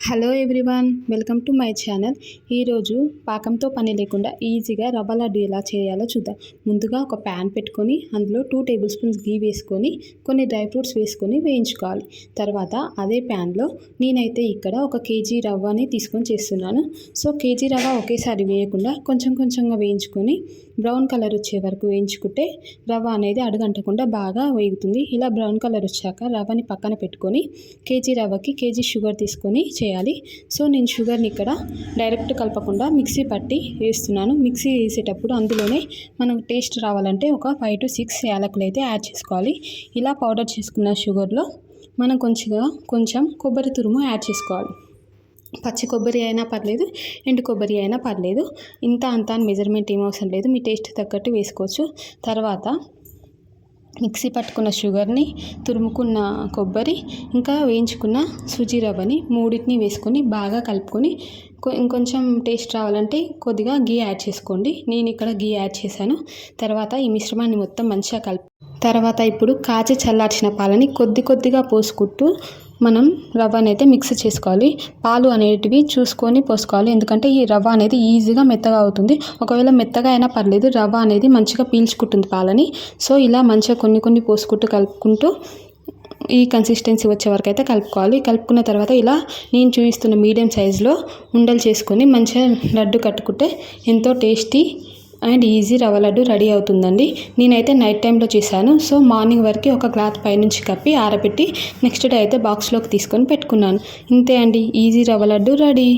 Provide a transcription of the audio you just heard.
Hello everyone, welcome to my channel. ఈరోజు పాకంతో పని లేకుండా ఈజీగా రవ్వ లడ్డు ఎలా చేయాలో చూద్దాం. ముందుగా ఒక ప్యాన్ పెట్టుకొని అందులో 2 టేబుల్ స్పూన్స్ గీ వేసుకొని కొన్ని డ్రై ఫ్రూట్స్ వేసుకొని వేయించుకోవాలి. తర్వాత అదే ప్యాన్లో నేనైతే ఇక్కడ 1 కేజీ రవ్వని తీసుకొని చేస్తున్నాను. సో కేజీ రవ్వ ఒకేసారి వేయకుండా కొంచెం కొంచెంగా వేయించుకొని బ్రౌన్ కలర్ వచ్చే వరకు వేయించుకుంటే రవ్వ అనేది అడుగంటకుండా బాగా వేగుతుంది. ఇలా బ్రౌన్ కలర్ వచ్చాక రవ్వని పక్కన పెట్టుకొని కేజీ రవ్వకి కేజీ షుగర్ తీసుకొని చేయాలి. సో నేను షుగర్ని ఇక్కడ డైరెక్ట్ కలపకుండా మిక్సీ పట్టి వేస్తున్నాను. మిక్సీ వేసేటప్పుడు అందులోనే మనకు టేస్ట్ రావాలంటే ఒక 5 to 6 యాలకులు అయితే యాడ్ చేసుకోవాలి. ఇలా పౌడర్ చేసుకున్న షుగర్లో మనం కొంచెం కొబ్బరి తురుము యాడ్ చేసుకోవాలి. పచ్చి కొబ్బరి అయినా పర్లేదు, ఎండు కొబ్బరి అయినా పర్లేదు. ఇంత అంత మెజర్మెంట్ ఏం అవసరం లేదు, మీ టేస్ట్ తగ్గట్టు వేసుకోవచ్చు. తర్వాత మిక్సీ పట్టుకున్న షుగర్ని, తురుముకున్న కొబ్బరి, ఇంకా వేయించుకున్న సుజీ రవ్వని మూడింటిని వేసుకొని బాగా కలుపుకొని ఇంకొంచెం టేస్ట్ రావాలంటే కొద్దిగా గీ యాడ్ చేసుకోండి. నేను ఇక్కడ గీ యాడ్ చేశాను. తర్వాత ఈ మిశ్రమాన్ని మొత్తం మంచిగా తర్వాత ఇప్పుడు కాచి చల్లార్చిన పాలని కొద్దిగా పోసుకుంటూ మనం రవ్వని అయితే మిక్స్ చేసుకోవాలి. పాలు అనేటివి చూసుకొని పోసుకోవాలి, ఎందుకంటే ఈ రవ్వ అనేది ఈజీగా మెత్తగా అవుతుంది. ఒకవేళ మెత్తగా అయినా పర్లేదు, రవ్వ అనేది మంచిగా పీల్చుకుంటుంది పాలని. సో ఇలా మంచిగా కొన్ని పోసుకుంటూ కలుపుకుంటూ ఈ కన్సిస్టెన్సీ వచ్చే వరకు అయితే కలుపుకోవాలి. కలుపుకున్న తర్వాత ఇలా నేను చూపిస్తున్న మీడియం సైజులో ఉండలు చేసుకొని మంచిగా లడ్డు కట్టుకుంటే ఎంతో టేస్టీ అండ్ ఈజీ రవ్వ లడ్డు రెడీ అవుతుందండి. నేనైతే నైట్ టైంలో చేశాను. సో మార్నింగ్ వరకు ఒక క్లాత్ పైనుంచి కప్పి ఆరబెట్టి నెక్స్ట్ డే అయితే బాక్స్లోకి తీసుకొని పెట్టుకున్నాను. ఇంతే అండి, ఈజీ రవ్వ లడ్డు రెడీ.